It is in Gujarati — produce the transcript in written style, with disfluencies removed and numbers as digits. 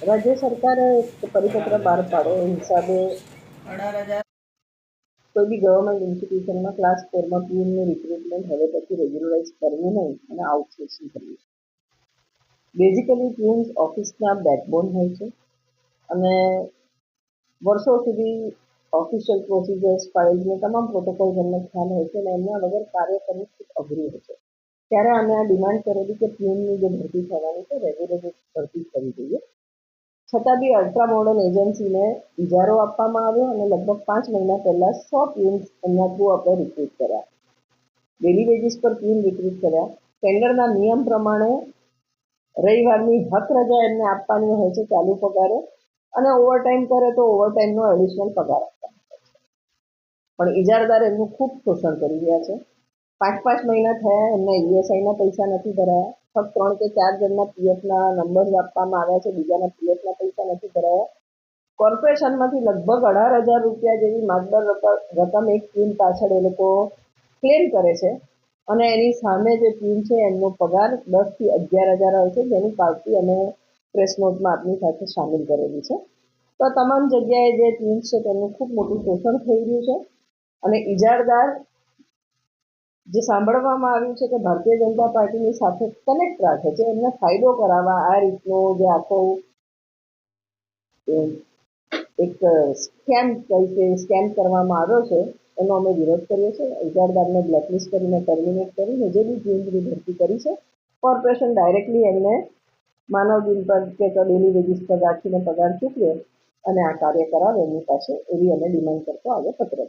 રાજ્ય સરકારે એક પરિપત્ર બહાર પાડ્યો એ હિસાબે કોઈ બી ગવર્મેન્ટ ઇન્સ્ટિટ્યુશનમાં ક્લાસ 4માં પીએમનું રિક્રુટમેન્ટ હવે પછી રેગ્યુલરાઇઝ કરવું નહીં અને આઉટસોર્સિંગ કરવું. બેઝિકલી પીએમ્સ ઓફિસના બેકબોન હોય છે અને વર્ષો સુધી ઓફિશિયલ પ્રોસિજર્સ ફાઇલ્સને તમામ પ્રોટોકોલ એમને ખ્યાલ હોય છે અને એમના વગર કાર્ય કરવું ખૂબ અઘરું હોય છે. ત્યારે અમે આ ડિમાન્ડ કરેલી કે પીએમની જે ભરતી થવાની છે રેગ્યુલર ભરતી થવી જોઈએ. છતાં બી અલ્ટ્રા મોડર્ન એજન્સીને ઇજારો આપવામાં આવ્યો અને લગભગ 5 મહિના પહેલા 100 પીએમ્સ એમના થ્રુ આપણે રિક્રુટ કર્યા. ડેલી વેજીસ પર પીએમ રિક્રુટ કર્યા. ટેન્ડરના નિયમ પ્રમાણે રવિવારની હક રજા એમને આપવાની હોય છે ચાલુ પગારે, અને ઓવરટાઈમ કરે તો ઓવરટાઈમનો એડિશનલ પગાર આપવાનો હોય છે. પણ ઇજારદાર એમનું ખૂબ શોષણ કરી રહ્યા છે. 5 મહિના થયા, એમને ઈએસઆઈના પૈસા નથી ભરાયા. ફક્ત 3 કે 4 જણના પીએફના નંબર્સ આપવામાં આવ્યા છે, બીજાના પીએફના પૈસા નથી ભરાયા. કોર્પોરેશનમાંથી લગભગ 18,000 રૂપિયા જેવી માતબર રકમ એક પીએમ પાછળ એ લોકો ક્લેમ કરે છે અને એની સામે જે પીએમ છે એમનો પગાર 10 થી 11,000 હોય છે, જેની પાવતી અમે પ્રેસ નોટમાં આપની સાથે સામેલ કરેલી છે. તો તમામ જગ્યાએ જે પીએમ છે તેમનું ખૂબ મોટું શોષણ થઈ રહ્યું છે અને ઇજારદાર જે સાંભળવામાં આવ્યું છે કે ભારતીય જનતા પાર્ટીની સાથે કનેક્ટ રાખે છે, એમને ફાયદો કરાવવા આ રીતનો જે આખો એક સ્કેમ કરવામાં આવ્યો છે એનો અમે વિરોધ કર્યો છે. ઇજારદારને બ્લેકલિસ્ટ કરીને ટર્મિનેટ કરીને જે બી પીએમની ભરતી કરી છે, કોર્પોરેશન ડાયરેક્ટલી એમને માનવ દિન પર કે ડેલી વેજીસ પર રાખીને પગાર ચૂકવે અને આ કાર્ય કરાવે એમની પાસે, એવી અમે ડિમાન્ડ કરતો આજે પત્ર.